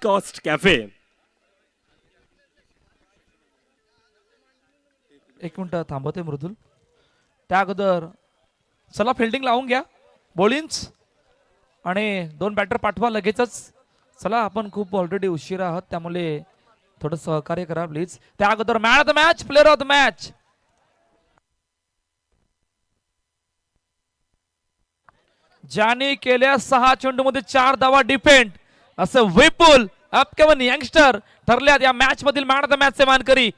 Cost cafe. एक minute थांबवते मृदुल. त्या अगोदर चला फिल्डिंग लावून घ्या बॉलिंग्स आणि 2 बॅटर पाठवा लगेचच. चला आपण खूप ऑलरेडी उशिरा आहात त्यामुळे थोडं सहकार्य करा प्लीज. त्या अगोदर man of the match, player of the match. ज्याने केल्या 6 चेंडूमध्ये 4 धावा डिफेंड असं विपुल अपकमिंग यंगस्टर ठरल्यात या मॅच मधील मॅन ऑफ द मॅच चे मानकरी.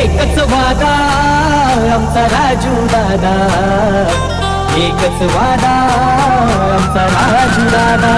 एकच वादा आमचा राजू दादा, एकच वादा आमचा राजू दादा.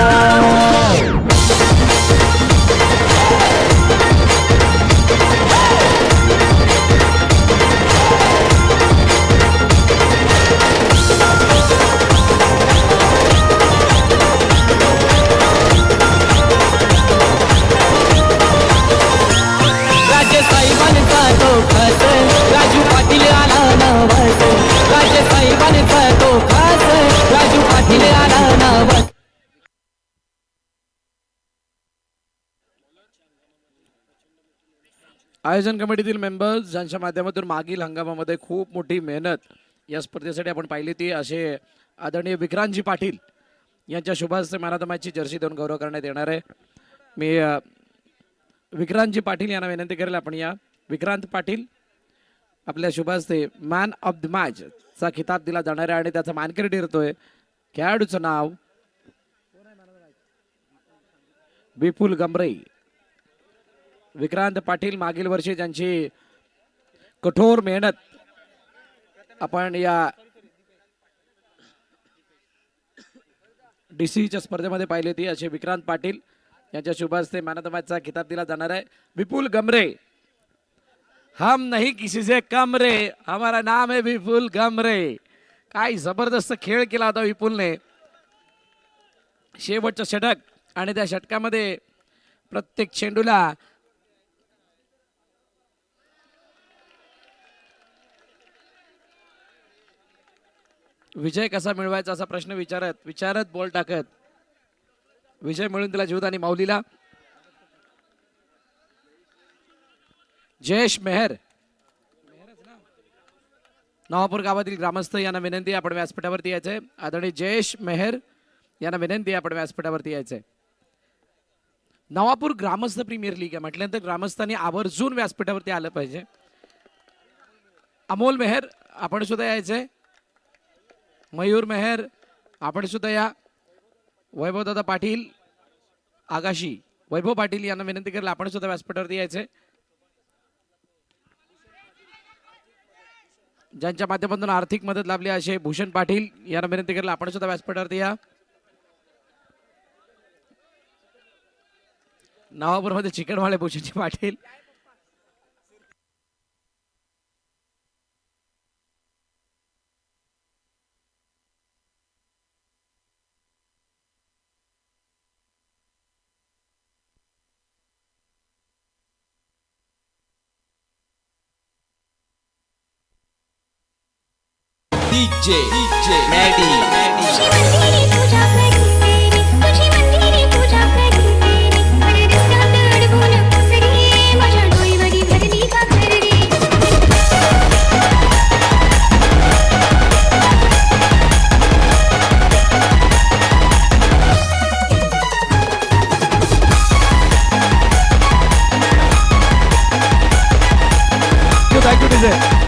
राजू पाटील आला नवस, राजे साहेबांचा तो खास, राजू पाटील आला नवस. आयोजन कमिटीतील मेंबर्स ज्यांच्या माध्यमातून मागील हंगामामध्ये खूप मोठी मेहनत या स्पर्धेसाठी आपण पाहिली ती असे आदरणीय विक्रांतजी पाटील यांच्या शुभास्ते मॅन ऑफ द मॅचची जर्सी देऊन गौरव करण्यात येणार आहे. मी विक्रांतजी पाटील यांना विनंती करेल आपण या. विक्रांत पाटील आपल्या शुभास्ते मॅन ऑफ द मॅच चा खिताब दिला जाणार आहे आणि त्याचा मानकरी ठरतोय खेळाडूचं नाव विपुल गमरे. विक्रांत पाटील मागील वर्षी ज्यांची कठोर मेहनत आपण या डीसीच्या स्पर्धेमध्ये पाहिली ती असे विक्रांत पाटील यांच्या शुभास्ते मॅन ऑफ द मॅचचा खिताब दिला जाणार आहे. विपुल गमरे, हम नहीं किसी से कम रे, हमारा नाम है विपुल गमरे. काय जबरदस्त खेळ केला होता विपुलने. शेवटचं षटक आणि त्या षटकामध्ये प्रत्येक चेंडूला विजय कसा मिळवायचा असा प्रश्न विचारत बॉल टाकत विजय मिळून दिला जीवदानी माऊलीला. जयेश मेहर, नवापूर गावातील ग्रामस्थ यांना विनंती आपण व्यासपीठावरती यायचंय. आदरणीय जयेश मेहर यांना विनंती आपण व्यासपीठावरती यायचंय. नवापूर ग्रामस्थ प्रीमियर लीग आहे म्हटल्यानंतर ग्रामस्थांनी आवर्जून व्यासपीठावरती आलं पाहिजे. अमोल मेहर आपण सुद्धा यायचंय. मयूर मेहर आपण सुद्धा या. वैभवदादा पाटील आगाशी, वैभव पाटील यांना विनंती करेल आपण सुद्धा व्यासपीठावरती यायचंय. ज्यांच्या माध्यमातून आर्थिक मदत लाभली असे भूषण पाटील यांना विनंती करेल आपण सुद्धा व्यासपीठावरती या. नवापूरमध्ये चिकनवाले Bhushanji Patil. DJ Maddie. Thank you, DJ.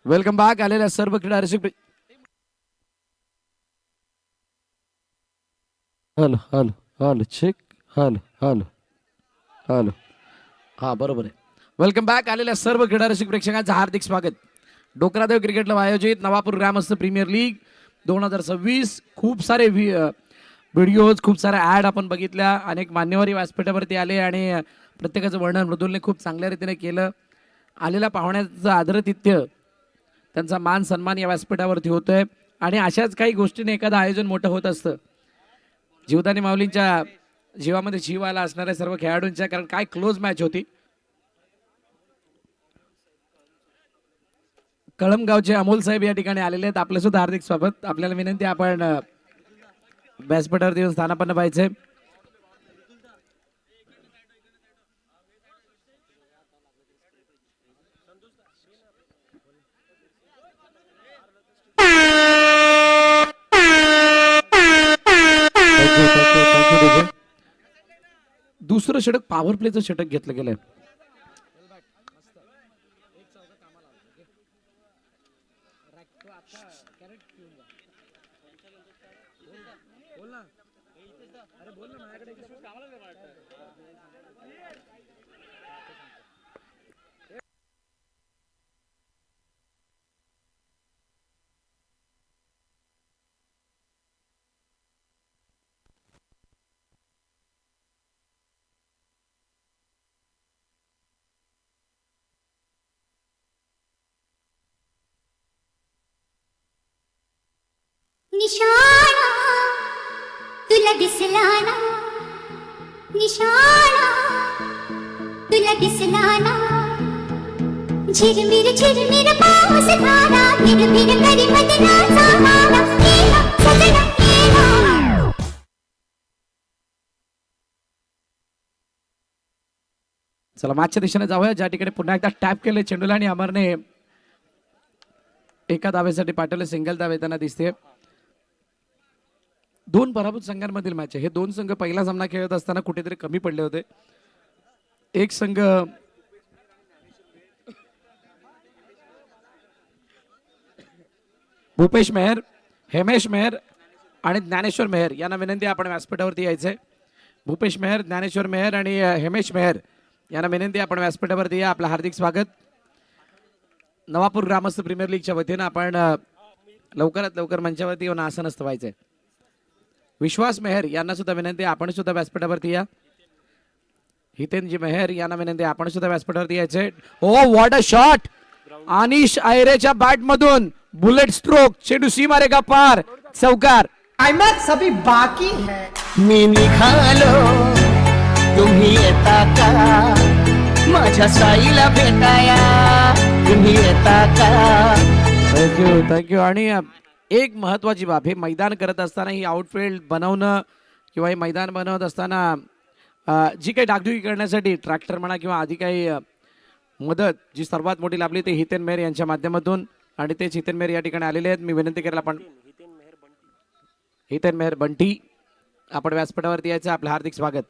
Welcome back आलेल्या सर्व क्रीडा रसिक. Hello hello hello check hello hello hello हा बरोबर आहे. वेलकम बॅक आलेल्या सर्व क्रीडा रसिक प्रेक्षकांचं हार्दिक स्वागत. डोकरादेव क्रिकेट क्लब आयोजित नवापूर ग्रामस्थ प्रीमियर लीग 2026 खूप सारे व्हिडिओज, खूप साऱ्या ॲड आपण बघितल्या. अनेक मान्यवरी व्यासपीठावरती आले आणि प्रत्येकाचं वर्णन मृदुलने खूप चांगल्या रीतीने केलं. आलेल्या पाहुण्याचं आदरातिथ्य, त्यांचा मान सन्मान या व्यासपीठावरती होतोय आणि अशाच काही गोष्टीने एखादं आयोजन मोठं होत असतं. जीवदानी माऊलींच्या जीवामध्ये जीव आला असणाऱ्या सर्व खेळाडूंच्या, कारण काय क्लोज मॅच होती. कळमगावचे अमोल साहेब या ठिकाणी आलेले आहेत. आपलं सुद्धा हार्दिक स्वागत. आपल्याला विनंती, आपण व्यासपीठावरती येऊन स्थानापन्न व्हायचे. दुसरं षटक पॉवर प्लेचं षटक घेतलं गेलंय. निशाणा तुला दिसला ना, निशाणा तुला दिसला ना, झिरमिर झिरमिर पाऊस झाला, मिरमिर करी मदनाचा माला, केला सजना केला. चला मागच्या दिशेने जाऊया, ज्या ठिकाणी पुन्हा एकदा टॅप केले चेंडूला आणि अमरने एका धावेसाठी पाठवले. सिंगल धाव येताना दिसते. दोन पराभूत संघांमधील मॅच आहे. हे दोन संघ पहिला सामना खेळत असताना कुठेतरी कमी पडले होते. एक संघ भूपेश मेहर, हेमेश मेहर आणि ज्ञानेश्वर मेहर यांना विनंती, आपण व्यासपीठावरती यायचंय. भूपेश मेहर, ज्ञानेश्वर मेहर आणि हेमेश मेहर यांना विनंती, आपण व्यासपीठावरती या. आपलं हार्दिक स्वागत. नवापूर ग्रामस्थ प्रीमियर लीगच्या वतीनं आपण लवकरात लवकर मंचावरती येऊन आसनस्थ व्हायचंय. विश्वास मेहर यांना सुद्धा विनंती, आपण सुद्धा व्यासपीठावरती या. हितेनजी मेहर यांना विनंती, आपण सुद्धा व्यासपीठावरती यायचे. Oh what a shot! Anish आयरेच्या बॅट मधून बुलेट स्ट्रोक, चेंडू सीमारेखा पार, चौकार. क्लायमॅक्स अभी बाकी है. मी निघालो, तुम्ही येता का माझ्या साईला भेटाया, तुम्ही येता का. Thank you thank you. आणि एक महत्वाची बाब, हे मैदान करत असताना, ही आउटफील्ड बनवणं किंवा हे मैदान बनवत असताना जी काही डागडुगी करण्यासाठी ट्रॅक्टर म्हणा किंवा आधी काही मदत जी सर्वात मोठी लाभली ते हितेन मेहर यांच्या माध्यमातून, आणि तेच हितेन मेहर या ठिकाणी आलेले आहेत. मी विनंती करायला, आपण हितेन मेहर बंटी, आपण व्यासपीठावरती यायचं. आपलं हार्दिक स्वागत.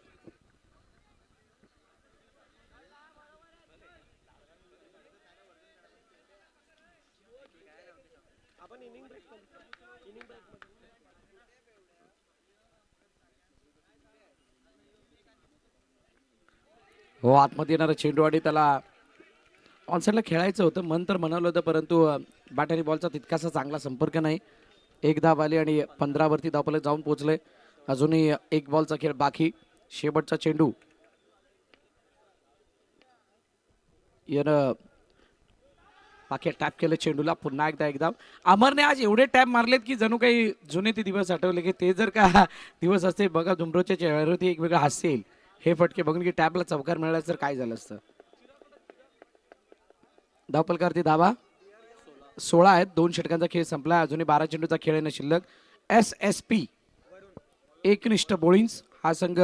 हो, आतमध्ये येणारा चेंडू आणि त्याला ऑनसाईडला खेळायचं होतं, मन तर म्हणालं होतं, परंतु बॅट आणि बॉलचा तितकासा चांगला संपर्क नाही. एक धाव आली आणि 15 वरती धावफलक जाऊन पोहोचले. अजूनही एक बॉलचा खेळ बाकी. शेवटचा चेंडू यानं बाकी टॅप केलं चेंडूला. पुन्हा एक धाव. अमरने आज एवढे टॅप मारलेत की जणू काही जुने ते दिवस आठवले, की ते जर का दिवस असते बघा, धुमरोच्या चेहऱ्यावरती एक वेगळं हास्य येईल. हे फटके बघून की टॅपला चौकार मिळाला तर काय झालं असतं. धावफलकावरती धावा 16 आहेत. 2 षटकांचा खेळ संपला. अजूनही 12 चेंडूचा खेळ येणं शिल्लक. SSP एकनिष्ठ बोळींज हा संघ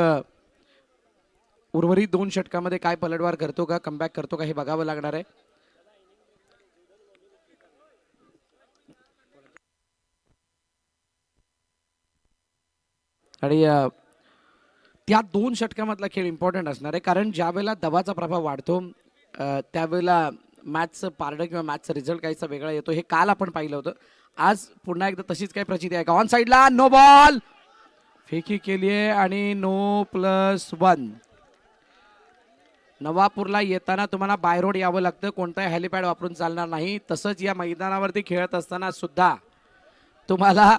उर्वरित 2 षटकामध्ये काय पलटवार करतो का, कमबॅक करतो का, हे बघावं लागणार आहे. आणि त्या 2 षटकामधला खेळ इम्पॉर्टंट असणार आहे, कारण ज्या वेळेला दबाचा प्रभाव वाढतो त्यावेळेला मॅचचं पारडं किंवा मॅचचा रिझल्ट काहीसा वेगळा येतो. हे काल आपण पाहिलं होतं. आज पुन्हा एकदा तशीच काही प्रचिती आहे का. ऑन साईडला नो बॉल, फेकी केली आहे आणि No+1. नवापूरला येताना तुम्हाला बाय रोड यावं लागतं, कोणताही हेलिपॅड वापरून चालणार नाही. तसंच या मैदानावरती खेळत असताना सुद्धा तुम्हाला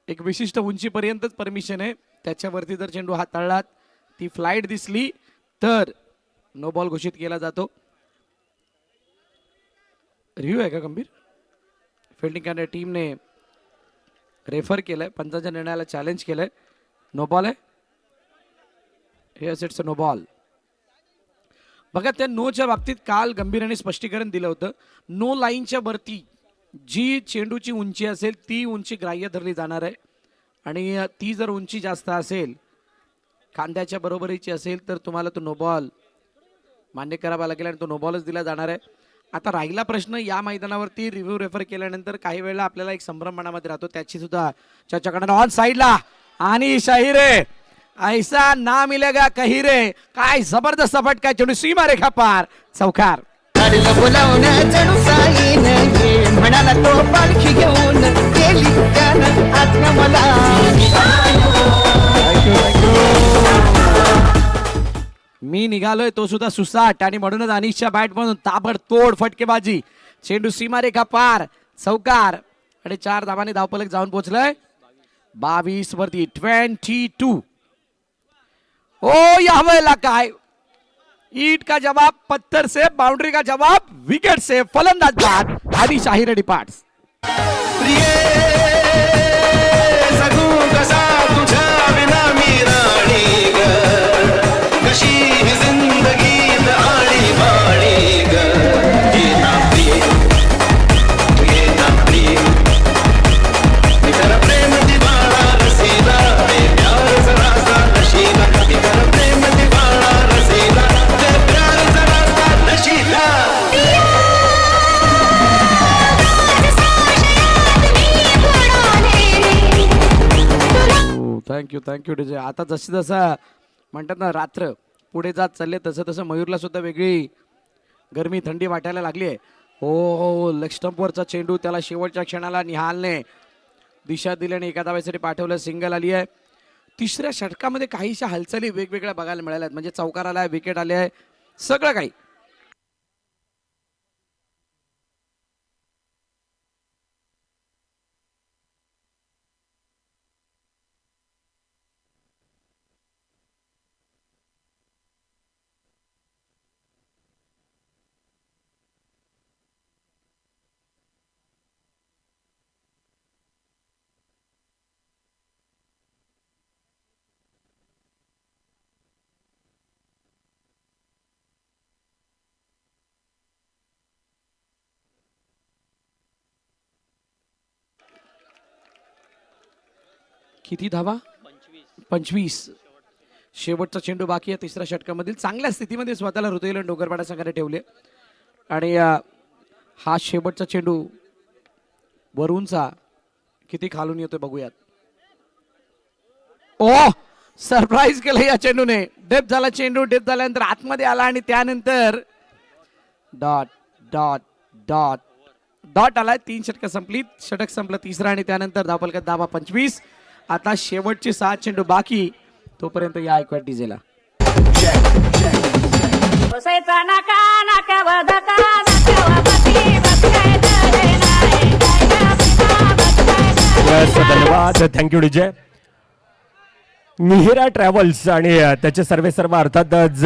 एक विशिष्ट उंचीपर्यंतच परमिशन आहे. त्याच्यावरती जर चेंडू हाताळलात, ती फ्लाईट दिसली तर नो बॉल घोषित केला जातो. रिव्ह्यू आहे का गंभीर? फिल्डिंग करणाऱ्या टीमने रेफर केलंय, पंचांच्या निर्णयाला चॅलेंज केलंय. नो बॉल आहे. Yes, it's a no ball. बघा, त्या नोच्या बाबतीत काल गंभीराने स्पष्टीकरण दिलं होतं. नो लाईनच्या वरती जी चेंडूची उंची असेल ती उंची ग्राह्य धरली जाणार आहे आणि ती जर उंची जास्त असेल, खांद्याच्या बरोबरीची असेल, तर तुम्हाला तो नो बॉल मान्य करावा लागेल आणि तो नो बॉलच दिला जाणार आहे. आता राहिला प्रश्न, या मैदानावरती रिव्ह्यू रेफर केल्यानंतर काही वेळेला आपल्याला एक संभ्रम मनामध्ये राहतो, त्याची सुद्धा चर्चा ऑन साईडला. आणि शाहिरे ऐसा ना मिलेगा कही रे. काय जबरदस्त फटका, चेंडू सीमा रेखा पार, चौकार. गाडीला बोलावून जणू साईन ये म्हणाला तो पालखी घेऊन गेली त्यानं आत्म्या मला. मी निघालोय तो सुद्धा सुसाट आणि म्हणूनच अनिशच्या बॅट मधून ताबडतोड फटकेबाजी, चेंडू सीमारेखा पार, चौकार आणि 4 धावांनी धावफलक जाऊन पोहोचलंय 22 वरती 22. ओ या वेळेला काय, ईट का जवाब पत्थर से, बाउंड्री का जवाब विकेट से. फलंदाज बाद आणि शाहीर डिपार्ट्स. जगू कसा तुझ्या विना मी राणी ग, कशी ही जिंदगीत आळी बाळी ग. ये ना प्रिय, ये ना प्रिय, मी तर प्रेम दिवाळा रसीला, ते प्यार जरा सा नशीला. मी तर प्रेम दिवाळा रसीला, ते प्यार जरा सा नशीला. Thank you DJ. आता जसं जसं म्हणतात ना, रात्र पुढे जात चालले तसं तसं मयूरला सुद्धा वेगळी गरमी थंडी वाटायला लागली आहे. हो, लेग स्टंपवरचा चेंडू त्याला शेवटच्या क्षणाला निहालने दिशा दिल्याने एका धावेसाठी पाठवलं, सिंगल आली आहे. तिसऱ्या षटकामध्ये काहीशा हालचाली वेगवेगळ्या बघायला मिळाल्या आहेत. म्हणजे चौकार आलाय, विकेट आले आहे, सगळं काही. किती धावा? 25. शेवटचा चेंडू बाकी आहे तिसऱ्या षटकामधील. चांगल्या स्थितीमध्ये स्वतःला ऋतुला डोंगरपाडा संघाने ठेवले आणि हा शेवटचा चेंडू वरूनचा किती खालून येतोय बघूयात. ओ, सरप्राईज केलं या चेंडूने. डेप झाला चेंडू, डेप झाल्यानंतर आतमध्ये आला आणि त्यानंतर डॉट डॉट डॉट डॉट आलाय. 3 षटकं संपली, षटक संपलं तिसरा आणि त्यानंतर धावफलकात धावा 25. आता शेवटचे 7 चेंडू बाकी, तोपर्यंत या ऐकूया डीजेला. बसायचा नाका नाक्यावर धका नाक्यावर बसी बसायचं नाही. धन्यवाद, थँक्यू डीजे. मिहिरा ट्रॅव्हल्स आणि त्याचे सर्व अर्थातच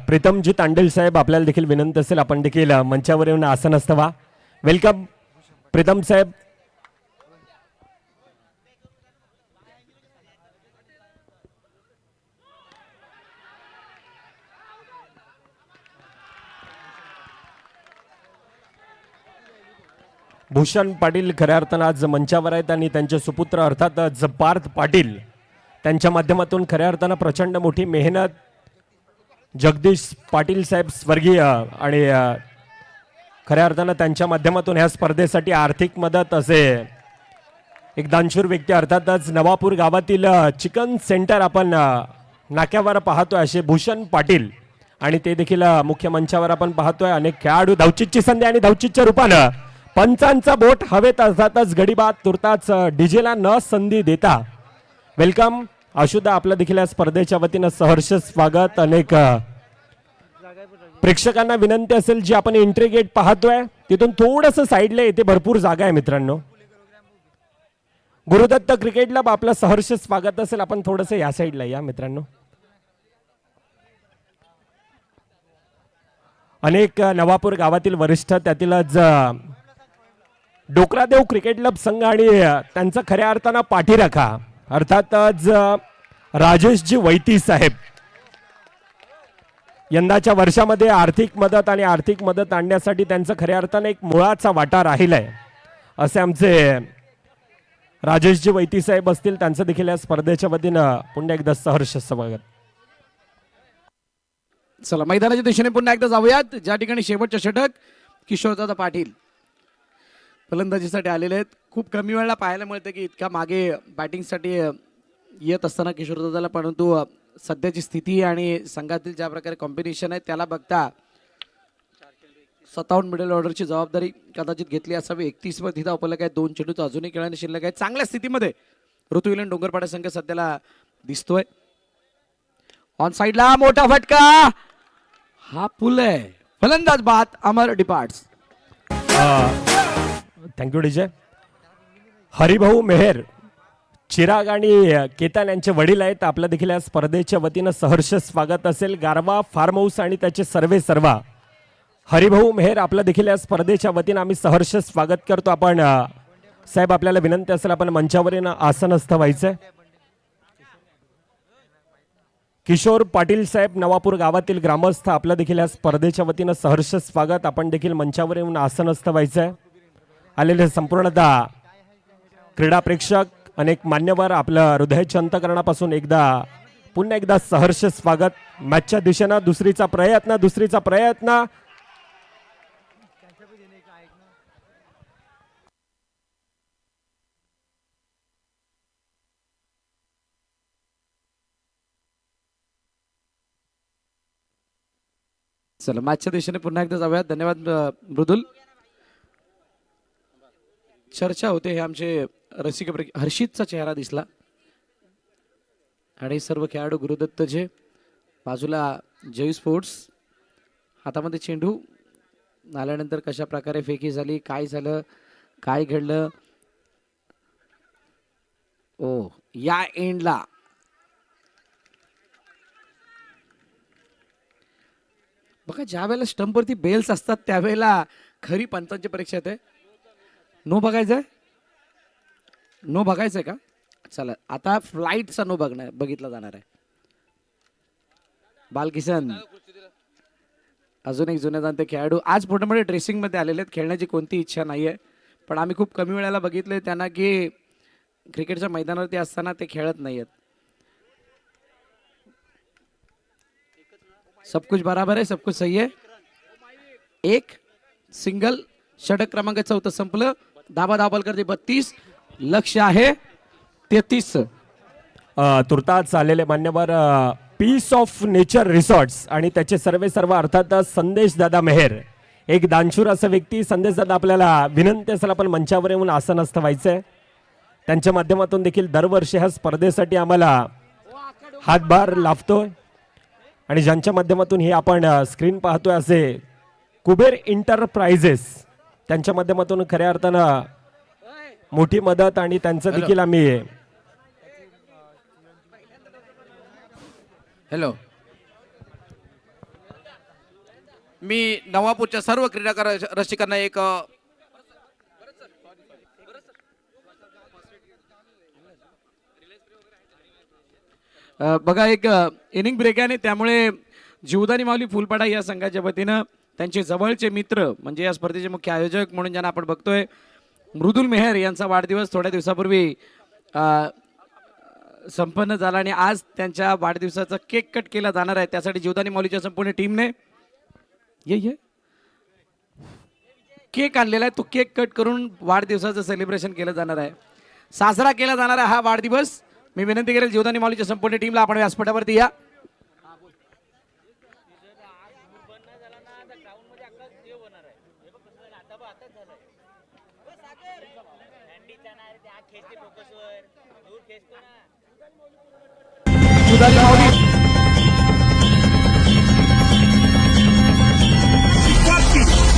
प्रीतमजी तांडेल साहेब, आपल्याला देखील विनंती असेल आपण देखील मंचावर येऊन आसन असतावा. वेलकम प्रीतम साहेब. भूषण पाटील खऱ्या अर्थानं आज मंचावर आहेत आणि त्यांचे सुपुत्र अर्थातच पार्थ पाटील, त्यांच्या माध्यमातून खऱ्या अर्थानं प्रचंड मोठी मेहनत जगदीश पाटील साहेब स्वर्गीय आणि खऱ्या अर्थानं त्यांच्या माध्यमातून ह्या स्पर्धेसाठी आर्थिक मदत असे एक दानशूर व्यक्ती अर्थातच नवापूर गावातील चिकन सेंटर आपण नाक्यावर पाहतोय असे भूषण पाटील आणि ते देखील मुख्य मंचावर आपण पाहतोय. अनेक खेळाडू, धावचीतची संधी आणि धावचीतच्या रूपानं पंचांचा बोट हवेत अर्थातच गडीबाद तुर्ताच डीजेला न संधी देता. वेलकम आशुदा, आपलं देखील या स्पर्धेच्या वतीनं सहर्ष स्वागत. अनेक प्रेक्षकांना विनंती असेल, जी आपण एंट्री गेट पाहतोय तिथून थोडंसं साईडला येते भरपूर जागा आहे मित्रांनो. गुरुदत्त क्रिकेट क्लब आपलं सहर्ष स्वागत असेल. आपण थोडंसं या साईडला या मित्रांनो. अनेक नवापूर गावातील वरिष्ठ त्यातीलच डोकरादेव क्रिकेट क्लब संघ आणि त्यांचा खऱ्या अर्थानं पाठीराखा अर्थातच राजेशजी वैती साहेब यंदाच्या वर्षामध्ये आर्थिक मदत आणि आर्थिक मदत आणण्यासाठी त्यांचं खऱ्या अर्थानं एक मुळाचा वाटा राहिलाय असे आमचे राजेशजी वैती साहेब असतील. त्यांचं देखील या स्पर्धेच्या वतीनं पुन्हा एकदा सहर्ष स्वागत. चला मैदानाच्या दिशेने पुन्हा एकदा जाऊयात. ज्या ठिकाणी शेवटचे षटक किशोरदादा पाटील फलंदाजीसाठी आलेले आहेत. खूप कमी वेळेला पाहायला मिळतं की इतका मागे बॅटिंगसाठी येत असताना किशोरदादाला, परंतु सध्याची स्थिती आणि संघातील ज्या प्रकारे कॉम्बिनेशन आहे त्याला बघता 57 मिडल ऑर्डरची जबाबदारी कदाचित घेतली असावी. 31 वर तिथं उपलब्ध आहे. 2 चेंडूचा अजूनही खेळाने शिल्लक आहे. चांगल्या स्थितीमध्ये ऋतुविलन डोंगरपाडा संघ सध्याला दिसतोय. ऑन साइडला मोठा फटका, हा पुल आहे. फलंदाज बाद Amar departs. Thank you DJ. Haribhau Mehar Chirag आणि केतन यांचे वडील आहेत. आपलं देखील या स्पर्धेच्या वतीनं सहर्ष स्वागत असेल. गारवा फार्म हाऊस आणि त्याचे सर्वा हरिभाऊ मेहर आपलं देखील या स्पर्धेच्या वतीनं आम्ही सहर्ष स्वागत करतो. आपण साहेब आपल्याला विनंती असेल आपण मंचावरील आसनस्थ व्हायचंय. किशोर पाटील साहेब नवापूर गावातील ग्रामस्थ आपलं देखील या स्पर्धेच्या वतीनं सहर्ष स्वागत. आपण देखील मंचावर येऊन आसनस्थ व्हायचंय. आलेले संपूर्णतः क्रीडा प्रेक्षक अनेक मान्यवर आपलं हृदयाच्या अंतःकरणापासून पुन्हा एकदा सहर्ष स्वागत. मॅचच्या दिशेनं दुसरीचा प्रयत्न चला मॅचच्या दिशेने पुन्हा एकदा जाऊयात. धन्यवाद मृदुल. चर्चा होते हे आमचे रसिक हर्षितचा चेहरा दिसला आणि सर्व खेळाडू गुरुदत्तचे बाजूला जय स्पोर्ट्स हातामध्ये चेंडू आल्यानंतर कशा प्रकारे फेकी झाली, काय झालं, काय घडलं. ओ या एंडला बघा ज्या वेळेला स्टंपवरती बेल्स असतात त्यावेळेला खरी पंचांची परीक्षा येते. नो बघायचंय का? चला आता फ्लाईटचा नो बघितला जाणार आहे. बालकिशन अजून एक जुने जाणते खेळाडू आज मोठे ड्रेसिंग मध्ये आलेले आहेत. खेळण्याची कोणती इच्छा नाहीये, पण आम्ही खूप कमी वेळेला बघितले त्यांना की क्रिकेटच्या मैदानावरती असताना ते खेळत नाहीयेत. सब कुछ बराबर है, सब कुछ सही है. एक सिंगल षटक क्रमांक 4 संपलं. धावा करते 32. लक्ष आहे 33. तुर्तास आलेले मान्यवर पीस ऑफ नेचर रिसॉर्ट्स आणि त्याचे सर्व अर्थात संदेश दादा मेहर एक दानशूर असा व्यक्ती. संदेश दादा आपल्याला विनंती असेल आपण मंचावर येऊन आसनस्थ व्हायचंय. त्यांच्या माध्यमातून देखील दरवर्षी ह्या स्पर्धेसाठी आम्हाला हातभार लाभतोय आणि ज्यांच्या माध्यमातून हे आपण स्क्रीन पाहतोय असे कुबेर इंटरप्राइजेस त्यांच्या माध्यमातून खऱ्या अर्थानं मोठी मदत आणि त्यांचं देखील आम्ही हॅलो. मी नवापूरच्या सर्व क्रीडा रसिकांना एक बघा एक इनिंग ब्रेक आहे आणि त्यामुळे जीवदानी माऊली फुलपाडा या संघाच्या वतीनं त्यांचे जवळचे मित्र म्हणजे या स्पर्धेचे मुख्य आयोजक म्हणून ज्यांना आपण बघतोय मृदुल मेहर यांचा वाढदिवस थोड्या दिवसापूर्वी संपन्न झाला आणि आज त्यांच्या वाढदिवसाचा केक कट केला जाणार आहे. त्यासाठी जीवदानी माऊलीच्या संपूर्ण टीमने ये केक आणलेला आहे. तो केक कट करून वाढदिवसाचं सेलिब्रेशन केलं जाणार आहे, साजरा केला जाणार आहे हा वाढदिवस. मी विनंती करेल जीवदानी माऊलीच्या संपूर्ण टीमला आपण व्यासपीठावरती या.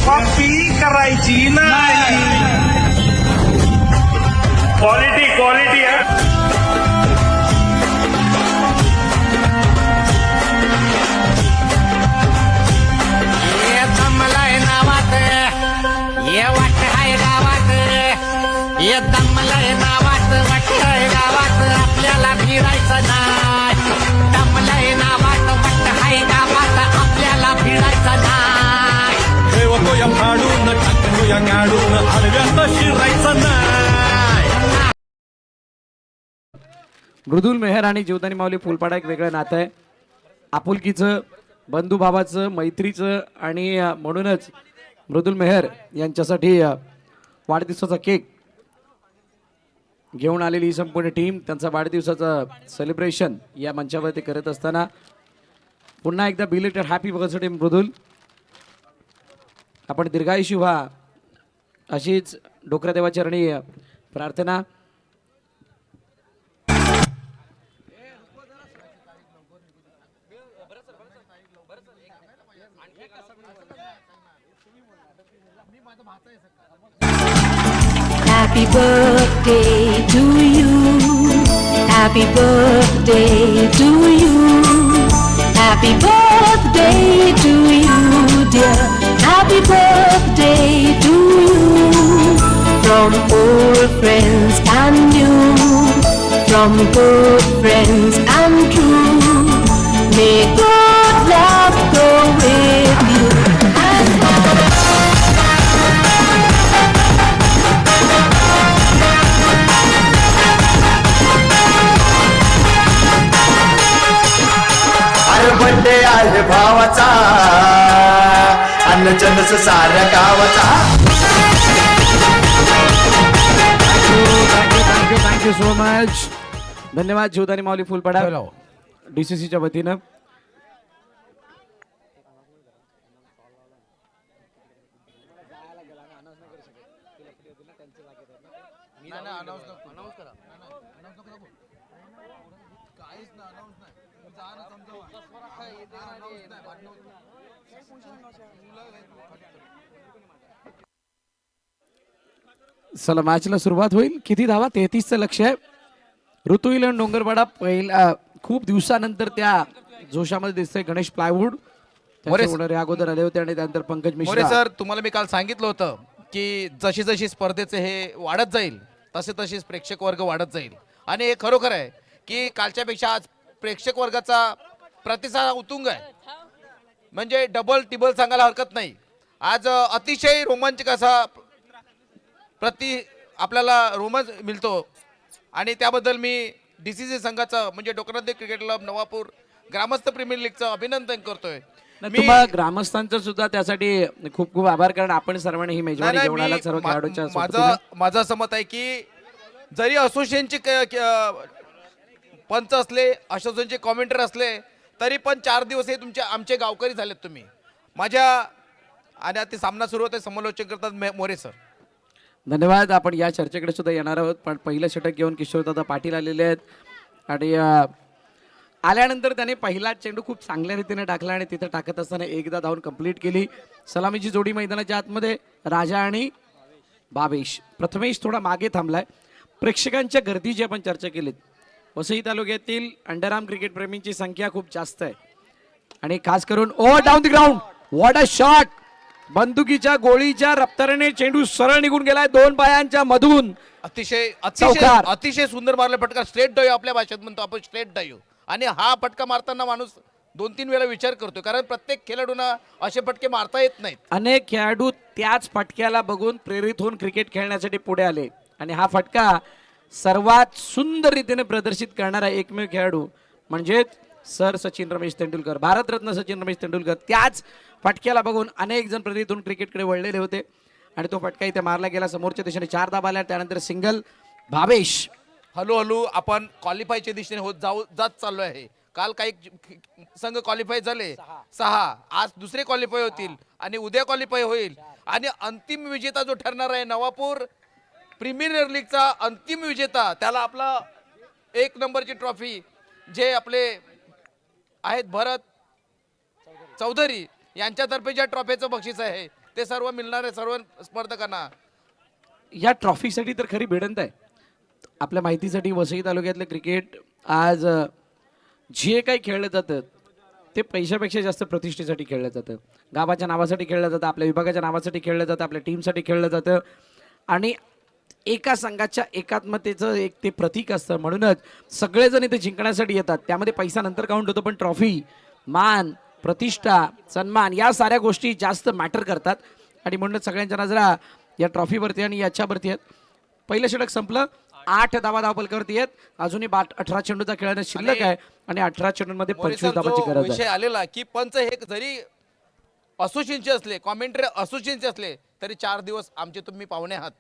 कॉपी करायची नाही. क्वालिटी क्वालिटी आहे. दमलाय नावात ये वाट आहे गावात ये दमलाय नावात वाटय गावात आपल्याला फिरायचं नाही. दमलाय नावात वाट आहे गावात आपल्याला फिरायचं नाही. ठेवतो या फाडून टाकतो या गाडून आडव्यात शिरायचं नाही. मृदुल मेहर आणि जीवदानी माऊली फुलपाडा एक वेगळं नातं आहे. आपुलकीचं, बंधुभावाचं, मैत्रीचं आणि म्हणूनच मृदुल मेहर यांच्यासाठी वाढदिवसाचा केक घेऊन आलेली ही संपूर्ण टीम त्यांचा वाढदिवसाचं सेलिब्रेशन या मंचावरती करत असताना पुन्हा एकदा बिलेटेड हॅपी बर्थडे मृदुल. आपण दीर्घायुषी व्हा अशीच डोकरादेवाचरणी प्रार्थना. Happy birthday to you. Happy birthday to you. Happy birthday to you, dear. Happy birthday to you. From old friends and new, from good friends and true. May good love go with you. अरे birthday आहे भावाचा अन्न चंदस साऱ्या गावाचा. Thank you so much. धन्यवाद जीवदानी माऊली फुलपाडा DCCच्या वतीनं. चला मॅचला सुरुवात होईल. किती धावा? 33चं लक्ष आहे. ऋतुईल आणि डोंगरपाडा पहिला खूप दिवसानंतर त्या जोशामध्ये दिसतंय. गणेश प्लायवूड त्यांच्या अगोदर आले होते आणि त्यानंतर पंकज मोरे मिश्रा. सर, तुम्हाला मी काल सांगितलं होतं की जशी जशी स्पर्धेचे हे वाढत जाईल तसे तसेच प्रेक्षक वर्ग वाढत जाईल. आणि हे खरोखर आहे की कालच्यापेक्षा आज प्रेक्षक वर्गाचा प्रतिसाद उत्तुंग आहे. म्हणजे डबल टिबल सांगायला हरकत नाही. आज अतिशय रोमांचक असा आपल्याला रोमांच मिळतो आणि त्याबद्दल मी DCC संघाचं म्हणजे डोकरादेव क्रिकेट क्लब नवापूर ग्रामस्थ प्रीमियर लीगचं अभिनंदन करतोय. तुम्हाला ग्रामस्थांचं सुद्धा त्यासाठी खूप खूप आभार, कारण आपण सर्वांनी ही मेजवानी नाही, घेऊन आलात सर्व खेळाडूंच्या माझं असं मत आहे की जरी असोसिएशनचे पंच असले, असोसिएशनचे कॉमेंटर असले, तरी पण 4 दिवस हे आमचे गावकरी झालेत तुम्ही माझ्या. आणि आता सामना सुरू होते, समालोचन करतात मोरे सर. धन्यवाद. आपण या चर्चेकडे सुद्धा येणार आहोत, पण पहिलं षटक घेऊन किशोरदादा पाटील आलेले आहेत आणि आल्यानंतर त्याने पहिला चेंडू खूप चांगल्या रीतीने टाकला आणि तिथे टाकत असताना एकदा धावून कंप्लीट केली. सलामीची जोडी मैदानाच्या आतमध्ये राजा आणि बाबेश. प्रथमेश थोडा मागे थांबलाय. प्रेक्षकांच्या गर्दीची आपण चर्चा केलीत. वसई तालुक्यातील अंडरआर्म क्रिकेट प्रेमींची संख्या खूप जास्त आहे आणि खास करून over down the ground, what a shot. बंदुकीच्या गोळीच्या रफ्ताराने चेंडू सरळ निघून गेलाय 2 पायांच्या मधून. अतिशय सुंदर मारला फटका. स्ट्रेट डायव्ह आपल्या भाषेत म्हणतो आपण, स्ट्रेट डायव्ह. आणि हा फटका मारताना माणूस 2-3 वेळा विचार करतो, कारण प्रत्येक खेळाडूंना असे फटके मारता येत नाहीत. अनेक खेळाडू त्याच फटक्याला बघून प्रेरित होऊन क्रिकेट खेळण्यासाठी पुढे आले आणि हा फटका सर्वात सुंदर रीतीने प्रदर्शित करणारा एकमेव खेळाडू म्हणजे सर सचिन रमेश तेंडुलकर, भारतरत्न सचिन रमेश तेंडुलकर. त्याच फटक्याला बघून अनेक जण प्रेरित होऊन क्रिकेटकडे वळलेले होते आणि तो फटका इथे मारला गेला. समोरच्या दिशेने 4 धावा आल्या. त्यानंतर सिंगल भावेश. हळूहळू आपण क्वालिफायच्या दिशेने जात चाललो आहे. काल काही संघ क्वालिफाय झाले 6, आज दुसरे क्वालिफाय होतील आणि उद्या क्वालिफाय होईल. आणि अंतिम विजेता जो ठरणार आहे नवापूर प्रीमियर लीगचा अंतिम विजेता, त्याला आपला 1 नंबरची ट्रॉफी जे आपले आहेत भरत चौधरी यांच्यातर्फे ज्या ट्रॉफीचं बक्षीस आहे ते सर्व मिळणार आहे सर्व स्पर्धकांना. या ट्रॉफीसाठी तर खरी भिडंत आहे. आपल्या माहितीसाठी वसई तालुक्यातलं क्रिकेट आज जे काही खेळलं जातं ते पैशापेक्षा जास्त प्रतिष्ठेसाठी खेळलं जातं. गावाच्या नावासाठी खेळलं जातं, आपल्या विभागाच्या नावासाठी खेळलं जातं, आपल्या टीमसाठी खेळलं जातं आणि एका संघाच्या एकात्मतेचं एक ते प्रतीक असतं. म्हणूनच सगळेजण इथे जिंकण्यासाठी येतात. त्यामध्ये पैसा नंतर काउंट होतो, पण ट्रॉफी, मान, प्रतिष्ठा, सन्मान या साऱ्या गोष्टी जास्त मॅटर करतात आणि म्हणूनच सगळ्यांच्या नजरा या ट्रॉफीवरती आणि याच्यावरती आहेत. पहिलं षटक संपलं, 8 धावा धावपलकावरती आहेत. अजूनही 18 चेंडूचा खेळण्यास शिल्लक आहे आणि 18 चेंडूंमध्ये 25 धावांची गरज विषय आहे. आलेला की पंच हे जरी असोसिएशनचे असले, कॉमेंट्री असोसिएशनचे असले तरी 4 दिवस आमचे तुम्ही पाहुणे आहात.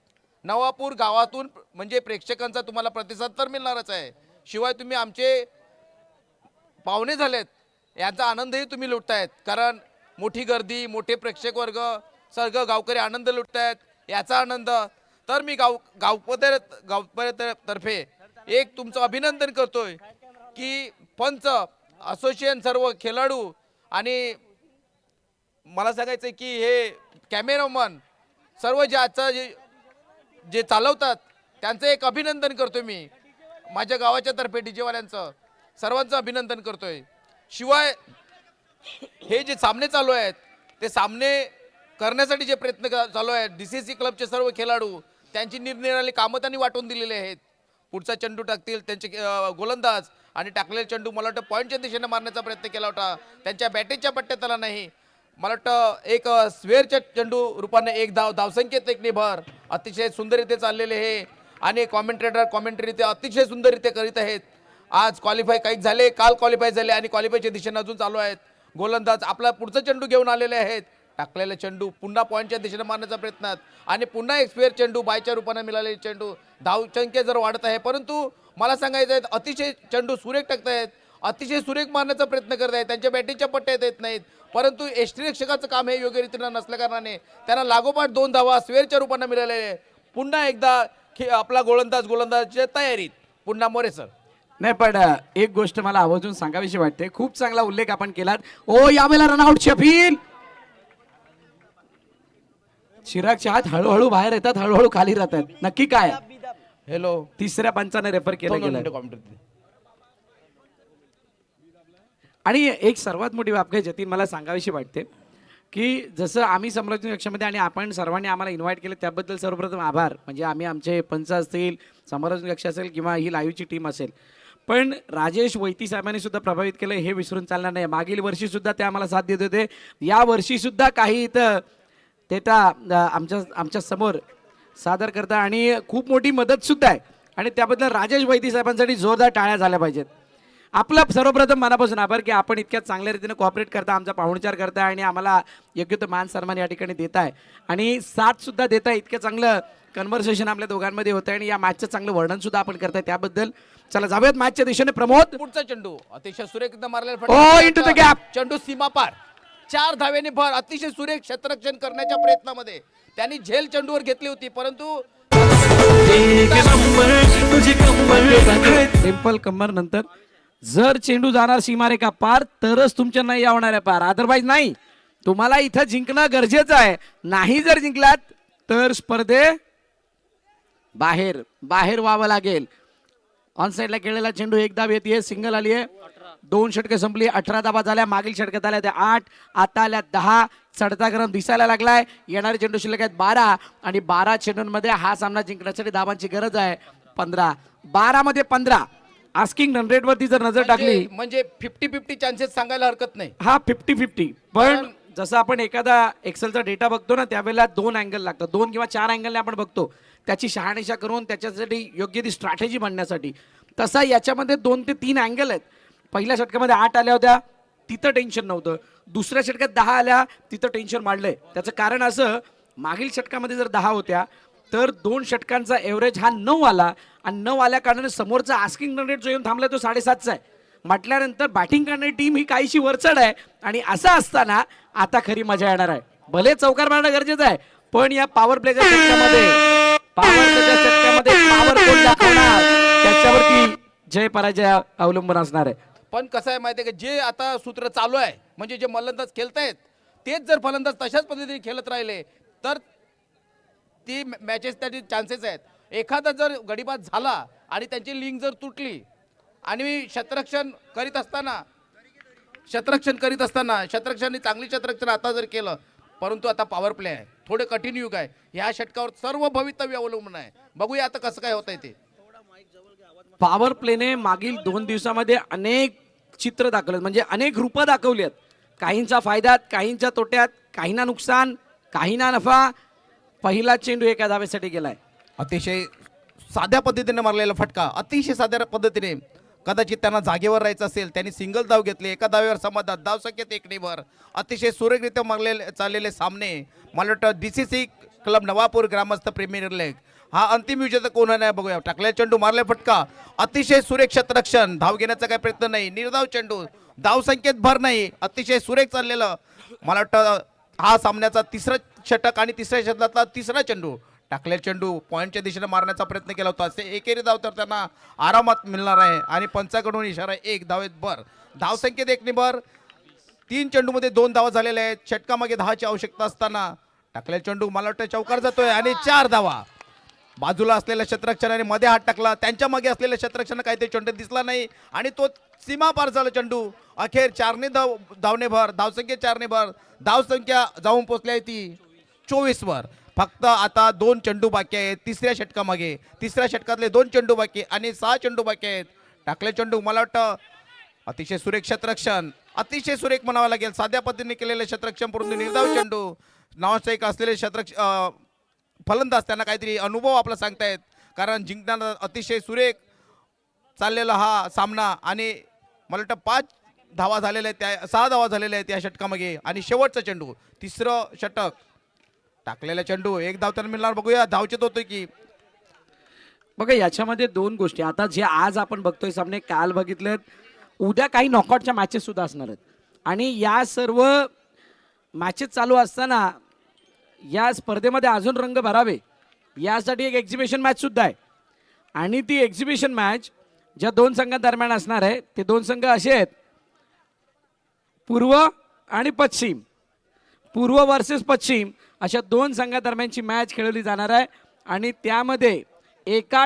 नवापूर गावातून म्हणजे प्रेक्षकांचा तुम्हाला प्रतिसाद तर मिळणारच आहे, शिवाय तुम्ही आमचे पाहुणे झालेत याचा आनंदही तुम्ही लुटतायत. कारण मोठी गर्दी, मोठे प्रेक्षक वर्ग, सगळं गावकरी आनंद लुटतायत याचा आनंद. तर मी गावतर्फे एक तुमचं अभिनंदन करतोय की पंच, असोसिएशन, सर्व खेळाडू आणि मला सांगायचं की हे कॅमेरामन सर्व जे चालवतात त्यांचं एक अभिनंदन करतोय मी. माझ्या गावाच्या तर्फे डीजेवाल्यांचं सर्वांचं अभिनंदन करतोय. शिवाय हे जे सामने चालू आहेत ते सामने करण्यासाठी जे प्रयत्न चालू आहेत, DCC क्लबचे सर्व खेळाडू त्यांची निरनिराळी कामं त्यांनी वाटून दिलेली आहेत. पुढचा चेंडू टाकतील त्यांचे गोलंदाज आणि टाकलेला चेंडू मला वाटतं पॉईंटच्या दिशेने मारण्याचा प्रयत्न केला होता, त्यांच्या बॅटिंगच्या पट्ट्यात आला नाही. मला वाटतं एक स्वेअरच्या चेंडू रूपाने एक धावसंख्येत एक निभर अतिशय सुंदररीत्या चाललेले हे आणि कॉमेंट्री ते अतिशय सुंदररीत्या करीत आहेत. आज क्वालिफाय काही झाले, काल क्वालिफाय झाले आणि क्वालिफायच्या दिशेने अजून चालू आहेत. गोलंदाज आपला पुढचा चेंडू घेऊन आलेले आहेत. टाकलेला चेंडू पुन्हा पॉईंटच्या दिशेने मारण्याचा प्रयत्न आणि पुन्हा एक स्क्वेअर चेंडू बायच्या रूपाने मिळालेले चेंडू. धावसंख्या जर वाढत आहे, परंतु मला सांगायचं आहे अतिशय चेंडू सुरेख टाकतायत, अतिशय सुरेख मारण्याचा प्रयत्न करत आहेत. त्यांच्या बॅटिंगच्या पट्ट्यात येत नाहीत, परंतु यष्टिरक्षकाचं काम हे योग्य रीतीनं नसल्या कारणाने त्यांना लागोपाठ 2 धावा स्क्वेअरच्या रूपाने मिळालेले. पुन्हा एकदा आपला गोलंदाजच्या तयारीत पुन्हा मोरे सर. नाही, पण एक गोष्ट मला आवर्जून सांगावीशी वाटते. खूप चांगला उल्लेख आपण केलात. ओ यावेळेला रनआउट शफील. चिरागच्या हात हळूहळू बाहेर येतात, हळूहळू खाली राहतात. नक्की काय? हॅलो, तिसऱ्या पंचाने रेफर केलं गेलं. आणि एक सर्वात मोठी बाब काय जतीन मला सांगावीशी वाटते की जसं आम्ही समालोचन कक्षामध्ये आणि आपण सर्वांनी आम्हाला इन्व्हाइट केलं त्याबद्दल सर्वप्रथम आभार. म्हणजे आम्ही आमचे पंच असतील, समालोचन कक्ष असेल किंवा ही लाईव्हची टीम असेल, पण राजेश वैती साहेबांनी सुद्धा प्रभावित केलं हे विसरून चालणार नाही. मागील वर्षी सुद्धा ते आम्हाला साथ देत होते, या वर्षी सुद्धा काही इथं ते आमच्या समोर सादर करता आणि खूप मोठी मदत सुद्धा आहे आणि त्याबद्दल राजेश वैती साहेबांसाठी जोरदार टाळ्या झाल्या पाहिजेत. आपलं सर्वप्रथम मनापासून आभार की आपण इतक्या चांगल्या रीतीने कॉपरेट करता, आमचा पाहुणचार करताय आणि आम्हाला योग्य तो मान सन्मान या ठिकाणी देताय आणि साथ सुद्धा देताय. इतकं चांगलं कन्व्हर्सेशन आपल्या दोघांमध्ये होतं आणि या मॅचचं चांगलं वर्णन सुद्धा आपण करताय त्याबद्दल. चला जाऊयात मॅचच्या दिशेने. प्रमोद, पुढचा चेंडू अतिशय सुरेख मारलेला ओ इंटू द गॅप. चेंडू सीमा पार 4 धावेने भर. अतिशय सुरेख क्षेत्ररक्षण करण्याच्या प्रयत्नामध्ये त्यांनी झेल चेंडूवर घेतली होती, परंतु टेम्पल कंबर नंतर जर चेंडू जाणार सीमारेखा पार तरच तुमच्या नाही आवणार आहे पार, अदरवाईज नाही. तुम्हाला इथं जिंकणं गरजेचं आहे. नाही जर जिंकलात तर स्पर्धे बाहेर व्हावं लागेल. ऑन साईडला खेळलेला चेंडू एक धाव येते, सिंगल आली आहे. 2 षटके संपली, 18 धावा झाल्या. मागील षटकात आल्या त्या 8, आता आल्या 10. चढता क्रम दिसायला लागलाय. येणारे चेंडू शिल्लक आहेत 12 आणि 12 चेंडूंमध्ये हा सामना जिंकण्यासाठी धावांची गरज आहे 15. 12 मध्ये 15 आस्किंग रन रेट वरती जर नजर टाकली म्हणजे 50-50 चान्सेस सांगायला हरकत नाही. हा 50-50. पण जसं आपण एखादा एक्सेलचा डेटा बघतो ना त्यावेळेला 2 अँगल लागतात, 2 किंवा 4 अँगलने आपण बघतो त्याची शहानिशा करून त्याच्यासाठी योग्य ती स्ट्रॅटेजी बनण्यासाठी. तसा याच्यामध्ये 2 ते 3 अँगल आहेत. पहिल्या षटकामध्ये 8 आल्या होत्या, तिथं टेन्शन नव्हतं. दुसऱ्या षटकात 10 आल्या, तिथं टेन्शन वाढलंय. त्याचं कारण असं, मागील षटकामध्ये जर 10 होत्या तर 2 षटकांचा एव्हरेज हा 9 आला आणि 9 आल्या कारणाने समोरचा आस्किंग रन रेट जो येऊन थांबलाय तो 7.5चा आहे. म्हटल्यानंतर बॅटिंग करणारी टीम ही काहीशी वरचढ आहे आणि असं असताना आता खरी मजा येणार आहे. भले चौकार मारणं गरजेचं आहे, पण या पॉवर प्लेच्या षटकामध्ये पॉवर कोण दाखवणार त्याच्यावरती जय पराजय अवलंबून असणार आहे. पण कसं आहे माहिती आहे का, जे आता सूत्र चालू आहे म्हणजे जे मलंदाज खेळतायत तेच जर फलंदाज तशाच पद्धतीने खेळत राहिले तर ती मॅचेस साठी चान्सेस आहेत. एखादा जर गडीबाज झाला आणि त्यांची लिंक जर तुटली आणि शतरक्षण करीत असताना शतरक्षणाने चांगली शतरक्षण आता जर केलं, परंतु आता पॉवर प्ले आहे, थोडे कठीण युग आहे, ह्या षटकावर सर्व भवितव्य अवलंबून आहे. बघूया आता कसं काय होतंय ते. पॉवर प्लेने मागील 2 दिवसामध्ये अनेक चित्र दाखवलेत, म्हणजे अनेक रूपं दाखवली आहेत. काहींचा फायद्यात, काहींच्या तोट्यात, काहींना नुकसान, काहींना नफा. पहिला चेंडू एका धावेसाठी गेलाय. अतिशय साध्या पद्धतीने मारलेला फटका, अतिशय साध्या पद्धतीने. कदाचित त्यांना जागेवर राहायचं असेल, त्यांनी सिंगल धाव घेतली, एका धावेवर समाधान, धाव संख्येत 1 अतिशय सुरेखरित्या मारलेले चाललेले सामने. मला वाटतं DCC क्लब नवापूर ग्रामस्थ प्रीमियर लीग हा अंतिम विजेता कोण आहे बघूया. टाकलेला चेंडू, मारले फटका, अतिशय सुरेख क्षेत्ररक्षण, धाव घेण्याचा काही प्रयत्न नाही, निर्धाव चेंडू, धाव संख्येत भर नाही, अतिशय सुरेख चाललेलं. मला वाटतं हा सामन्याचा तिसरा षटक आणि तिसऱ्या षटकातला तिसरा चेंडू. टाकलेला चेंडू पॉईंटच्या दिशेने मारण्याचा प्रयत्न केला होता. असे एकेरी धाव तर त्यांना आरामात मिळणार आहे आणि पंचाकडून इशारा 1 धावेत भर. धाव संख्येत 1 3 चेंडूमध्ये 2 धावा झालेल्या आहेत. षटकामागे 10ची आवश्यकता असताना टाकलेला चेंडू मला वाटतं चौकार जातोय आणि 4 धावा. बाजूला असलेल्या क्षेत्ररक्षणाने मध्ये हात टाकला, त्यांच्या मागे असलेल्या क्षेत्ररक्षण काही ते चेंडू दिसला नाही आणि तो सीमा पार झाला चेंडू. अखेर 4 धावने भर, धावसंख्या 4 भर, धावसंख्या जाऊन पोहोचली आहे ती 24 फक्त आता 2 चेंडू बाकी आहेत तिसऱ्या षटकामागे. तिसऱ्या षटकातले 2 चेंडू बाकी आणि 6 चेंडू बाकी आहेत. टाकले चेंडू मला वाटतं अतिशय सुरेख क्षेत्ररक्षण, अतिशय सुरेख म्हणावं लागेल. साध्या पद्धतीने केलेले क्षेत्ररक्षण परंतु निर्धाव चेंडू. नावाचं एक असलेले फलंदाज त्यांना काहीतरी अनुभव आपला सांगतायत, कारण जिंकण्याला अतिशय सुरेख चाललेला हा सामना. आणि मला वाटतं 5 धावा झालेल्या आहेत, 6 धावा झालेल्या आहेत या षटकामागे. आणि शेवटचा चेंडू, तिसरं षटक. टाकलेला चेंडू 1 धाव त्यांना मिळणार, बघूया धावचेत होतोय की. बघा याच्यामध्ये 2 गोष्टी, आता जे आज आपण बघतोय सामने, काल बघितलेत, उद्या काही नॉकआउटच्या मॅचेस सुद्धा असणार आहेत. आणि या सर्व मॅचेस चालू असताना या स्पर्धेमध्ये अजून रंग भरावे यासाठी एक एक्झिबिशन मॅच सुद्धा आहे. आणि ती एक्झिबिशन मॅच ज्या 2 संघांदरम्यान असणार आहे, ते 2 संघ असे आहेत, पूर्व आणि पश्चिम. पूर्व वर्सेस पश्चिम अशा 2 संघादरम्यानची मॅच खेळवली जाणार आहे. आणि त्यामध्ये एका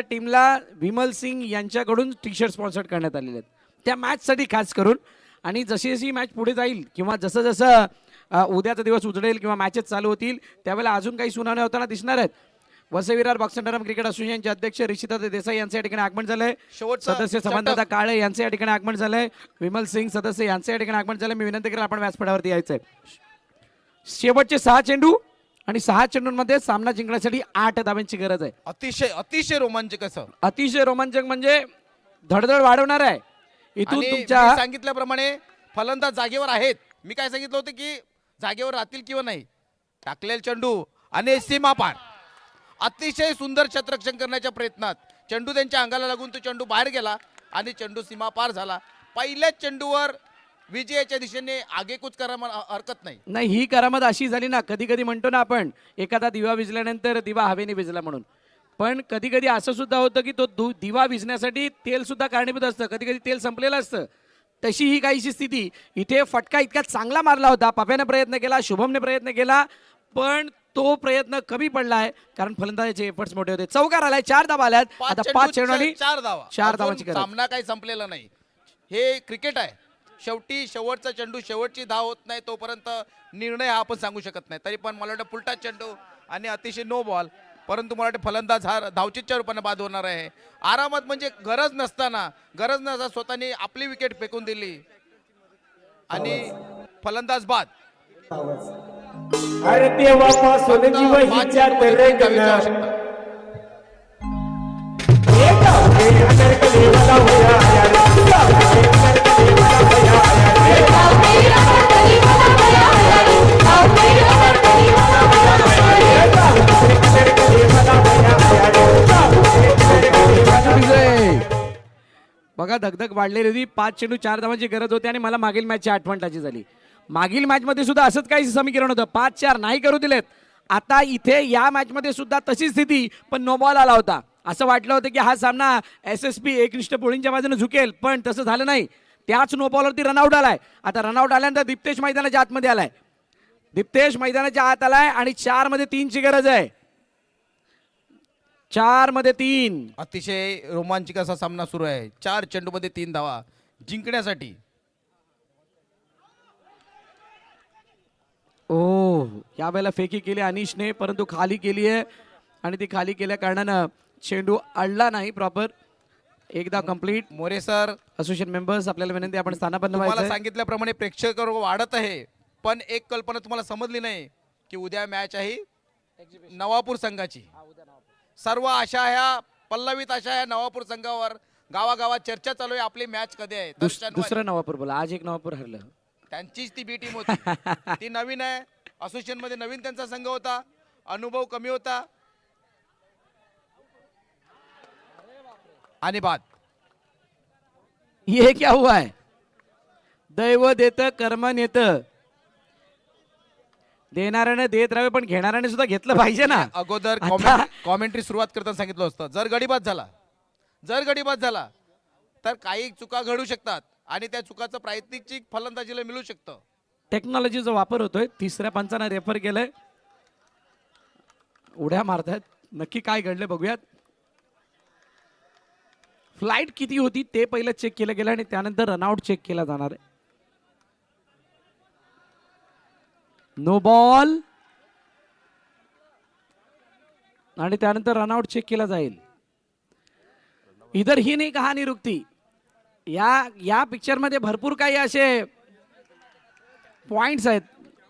टीमला विमल सिंग यांच्याकडून टी-शर्ट स्पॉन्सर करण्यात आलेले आहेत त्या मॅचसाठी खास करून. आणि जशी जशी मॅच पुढे जाईल किंवा जसं जसं उद्याचा दिवस उजडेल किंवा मॅचेस चालू होतील त्यावेळेला अजून काही सुनावण्या होताना दिसणार आहेत. Vasai Virar boxing term cricket असोसिएशनचे अध्यक्ष ऋषिता देसाई यांचे या ठिकाणी आगमन झालंय. सदस्य समानदादा काळे यांचे या ठिकाणी आगमन झालंय. विमल सिंग सदस्य यांचे या ठिकाणी आगमन झालंय. मी विनंती करेन आपण व्यासपीठावरती यायचंय. शेवटचे 6 चेंडू आणि 6 चेंडूंमध्ये सामना जिंकण्यासाठी 8 धावांची गरज आहे. अतिशय रोमांचक असं, अतिशय रोमांचक म्हणजे धडधड वाढवणार आहे. इथून तुमच्या सांगितल्याप्रमाणे फलंदाज जागेवर आहेत. मी काय सांगितलं होतं की जागेवर राहतील किंवा नाही. टाकलेला चेंडू आणि सीमा पार, अतिशय सुंदर क्षेत्ररक्षण करण्याच्या प्रयत्नात चेंडू त्यांच्या अंगाला लागून तो चेंडू बाहेर गेला आणि चेंडू सीमा पार झाला. पहिल्याच चेंडूवर विजयाच्या दिशेने आगेकूच करायला हरकत नाही. नाही, ही करामत अशी झाली ना, कधी कधी म्हणतो ना आपण एखादा दिवा विझल्यानंतर दिवा हवेने विझला म्हणून, पण कधी कधी असं सुद्धा होतं की तो दिवा विझण्यासाठी तेल सुद्धा कारणीभूत असतं. कधी कधी तेल संपलेलं असतं. तशी ही काहीशी स्थिती. इथे फटका इतका चांगला मारला होता, पप्याने प्रयत्न केला, शुभमने प्रयत्न केला, पण तो प्रयत्न कमी पडलाय कारण फलंदाजाचे एफर्ट्स मोठे होते. चौकार आलाय, 4 धावा आल्यात. आता 5 चेंडू आणि 4 धावा. 4 धावांची गरज. सामना काही संपलेला नाही. हे क्रिकेट आहे. शेवटी शेवटचा चेंडू, शेवटची धाव होत नाही तोपर्यंत निर्णय हा आपण सांगू शकत नाही. तरी पण मला वाटतं पुलटा चेंडू आणि अतिशय नो बॉल, परंतु मला वाटतं फलंदाज हा धावचीच्या रूपाने बाद होणार आहे. आरामात म्हणजे गरज नसताना स्वतःने आपली विकेट फेकून दिली आणि फलंदाज बाद. अरे तेव्हापासून जीव हिच्या बघा धगधग वाढलेली होती. 5 चेंडू 4 धावांची गरज होती आणि मला मागील मॅचची आठवण ताजी झाली. मागील मॅचमध्ये सुद्धा असंच काही समीकरण होतं, 5-4 नाही करू दिलेत. आता इथे या मॅचमध्ये सुद्धा तशी स्थिती, पण नो बॉल आला होता. असं वाटलं होतं की हा सामना SSP एकनिष्ठ पोळींच्या बाजूने झुकेल, पण तसं झालं नाही. त्याच नो बॉलवरती रनआउट आलाय. आता रनआउट आल्यानंतर दिप्तेश मैदानाच्या आतमध्ये आलाय. दिप्तेश मैदानाच्या आत आलाय आणि 4 मध्ये 3 ची गरज आहे. 4 मध्ये 3. अतिशय रोमांचक असा सामना सुरू आहे. 4 चेंडूमध्ये 3 धावा जिंकण्यासाठी. ओ यावेळेला फेकी केली अनिशने, परंतु खाली केली आहे आणि ती खाली केल्या कारणानं चेंडू अडला नाही प्रॉपर. एकदा complete. More sir, association members आपल्याला विनंती आपण स्थानापन्न तुम्हाला व्हायचं. सांगितल्याप्रमाणे प्रेक्षक वाढत आहे, पण एक कल्पना तुम्हाला समजली नाही की उद्या मॅच आहे नवापूर संघाची. सर्व आशा ह्या पल्लवित आशा ह्या नवापूर संघावर गावागावात चर्चा चालू आहे, आपली मॅच कधी आहे. तर शनिवारी. दुसरं नवापूर बोला. आज एक नवापूर हरलं. त्यांचीच ती बी टीम होती. ती नवीन आहे. असोसिएशन मध्ये नवीन त्यांचा संघ होता, अनुभव कमी होता. आणि बाद. ये क्या हुआ है? दैव देत कर्म नेत. देणाऱ्याने देत राहावे, पण घेणाऱ्याने सुद्धा घेतलं पाहिजे ना. अगोदर कॉमेंट्री सुरुवात करताना सांगितलं असतं, जर गडीबाद झाला तर काही चुका घडू शकतात आणि त्या चुकाचं प्रायश्चित्त फलंदाजीला मिळू शकतं. टेक्नॉलॉजीचा वापर होतोय. तिसऱ्या पंचानं रेफर केलंय. उड्या मारतायत. नक्की काय घडलं बघूयात. फ्लाइट किती होती ते पहिलं चेक केलं गेलं आणि त्यानंतर रनआउट चेक केला जाणार आहे. नो बॉल आणि त्यानंतर रनआउट चेक केला जाईल. इधर ही नाही कहाणी रुकती. या पिक्चर मध्ये भरपूर काही असे पॉइंट्स आहेत.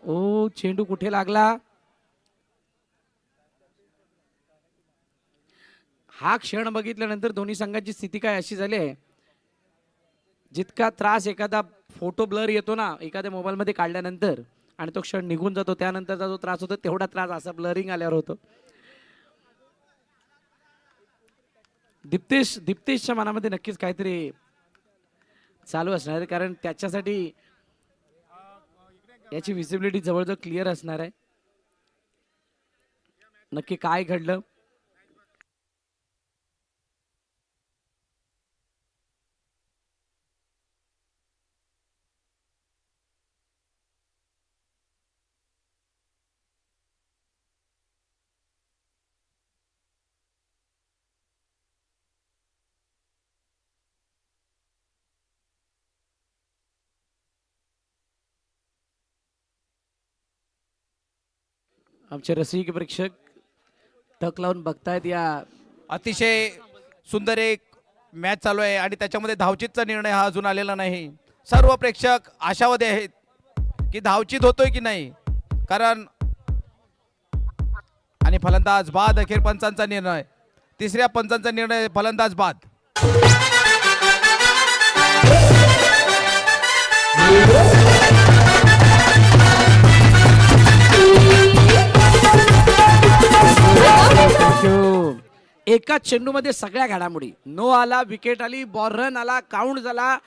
ओ चेंडू कुठे लागला. हा क्षण बघितल्यानंतर दोन्ही संघाची स्थिती काय अशी झाली आहे, जितका त्रास एखादा फोटो ब्लर येतो ना एखाद्या मोबाईल मध्ये काढल्यानंतर आणि तो क्षण निघून जातो, त्यानंतरचा जो त्रास होतो तेवढा त्रास असा ब्लरिंग आल्यावर होतो. दीप्तेशच्या मनामध्ये नक्कीच काहीतरी चालू असणार आहे, कारण त्याच्यासाठी याची विजिबिलिटी जवळजवळ क्लिअर असणार आहे. नक्की काय घडलं. आमचे रसिक प्रेक्षक टक लावून बघतायत. या अतिशय सुंदर एक मॅच चालू आहे आणि त्याच्यामध्ये धावचीतचा निर्णय हा अजून आलेला नाही. सर्व प्रेक्षक आशावादी आहेत की धावचीत होतोय की नाही, कारण आणि फलंदाज बाद. अखेर पंचांचा निर्णय, तिसऱ्या पंचांचा निर्णय, फलंदाज बाद. एकाच चेंडू मध्ये सगळ्या घडामोडी. नो आला, विकेट आली, बॉल रन आला, काउंट झाला.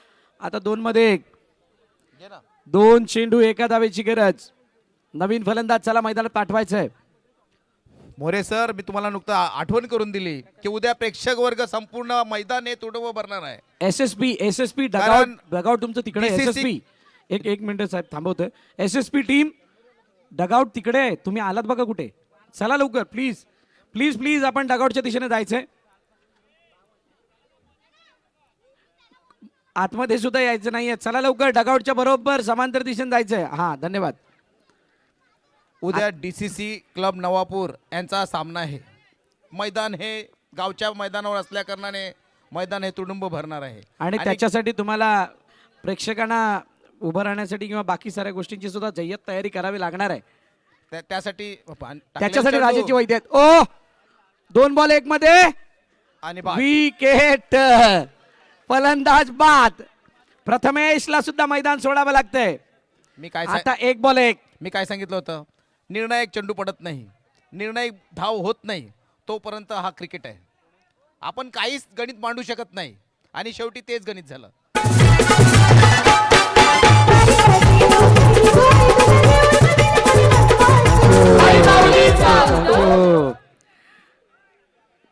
आता 2 मध्ये 1. 2 चेंडू एका धावेची गरज. नवीन फलंदाज चला मैदानात पाठवायचं आहे. मोरे सर, मी तुम्हाला नुकतं आठवण करून दिली की उद्या प्रेक्षक वर्ग संपूर्ण मैदान हे तुडव भरणार आहे. एसएसपी डगआउट तुमचं तिकडे. एसएसपी एक मिनिट साहेब थांबवतोय. एसएसपी टीम डगआउट तिकडे आहे. तुम्ही आलात बघा कुठे. चला लवकर प्लीज प्लीज प्लीज. आपण डगआउटच्या दिशेने जायचंय. आतमध्ये सुद्धा यायचं नाहीये. चला लवकर डगआउटच्या बरोबर समांतर दिशेने जायचंय. हा धन्यवाद. उद्या डीसीसी क्लब नवापूर यांचा सामना आहे. मैदान हे गावच्या मैदानावर असल्या कारणाने मैदान हे तुडुंब भरणार आहे आणि त्याच्यासाठी तुम्हाला प्रेक्षकांना उभं राहण्यासाठी किंवा बाकी साऱ्या गोष्टींची सुद्धा जय्यत तयारी करावी लागणार आहे. त्याच्यासाठी राजाची वैद्य आहेत. ओ 2 बॉल 1 मध्ये आणि विकेट. फलंदाज बाद. प्रथमेशला सुद्धा मैदान सोडावं लागतंय. मी काय आता 1 बॉल 1. मी काय सांगितलं होतं, निर्णायक चेंडू पडत नाही, निर्णायक धाव होत नाही तोपर्यंत हा क्रिकेट आहे. आपण काहीच गणित मांडू शकत नाही आणि शेवटी तेच गणित झालं.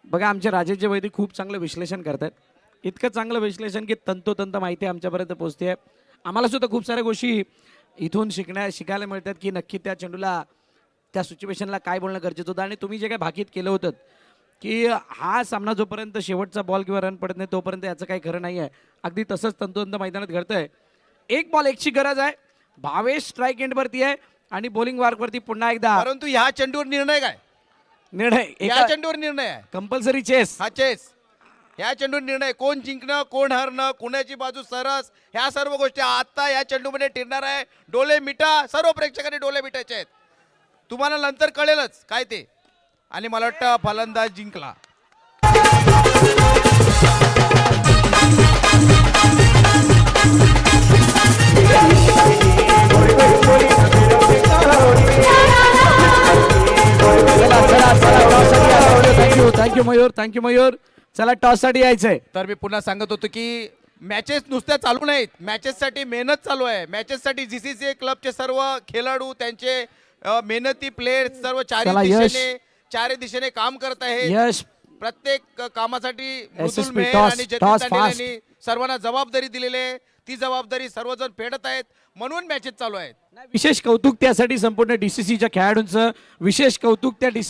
बघा आमचे राजेश वैद्य खूप चांगलं विश्लेषण करतात. इतकं चांगलं विश्लेषण की तंतोतंत माहिती आमच्यापर्यंत पोहोचते. आम्हाला सुद्धा खूप साऱ्या गोष्टी इथून शिकायला मिळतात की नक्की त्या चेंडूला त्या सिच्युएशनला काय बोलणं गरजेचं होतं. आणि तुम्ही जे काय भाकीत केलं होतं की हा सामना जोपर्यंत शेवटचा बॉल किंवा रन पडत नाही तोपर्यंत याचं काही खरं नाही आहे. अगदी तसंच तंतोतंत मैदानात घडतंय. एक बॉल एकची गरज आहे. भावेश स्ट्राईक एंडवरती आहे आणि बॉलिंग वार्कवरती पुन्हा एकदा परंतु ह्या चेंडूवर निर्णय काय? निर्णय या चेंडूवर निर्णय आहे. Compulsory chess. हा चेस. ह्या चेंडूवर निर्णय कोण जिंकणं कोण हरणं कुणाची बाजू सरस ह्या सर्व गोष्टी आता या चेंडूमध्ये ठरणार आहे. डोले मिटा सर्व प्रेक्षकांनी डोले मिटायचे आहेत. तुम्हाला नंतर कळेलच काय ते. आणि मला वाटतं फलंदाज जिंकला. थँक्यू मयूर. थँक्यू मयूर. चला टॉस साठी यायचंय. तर मी पुन्हा सांगत होतो की मॅचेस नुसत्या चालू नाहीत. मॅचेससाठी मेहनत चालू आहे. मॅचेससाठी जीसीसी क्लबचे सर्व खेळाडू त्यांचे मेहनती प्लेयर्स सर्व चारही दिशेने काम करत आहेत. यश प्रत्येक कामासाठी मृदुल SSP मेहर toss, आणि जतीन toss तांडेल fast. यांनी सर्वांना जबाबदारी दिलेली आहे. ती जबाबदारी सर्वजण फेडत आहेत म्हणून मॅचेस चालू आहेत. विशेष कौतुक त्यासाठी संपूर्ण डीसीसीच्या खेळाडूंचं विशेष कौतुक त्या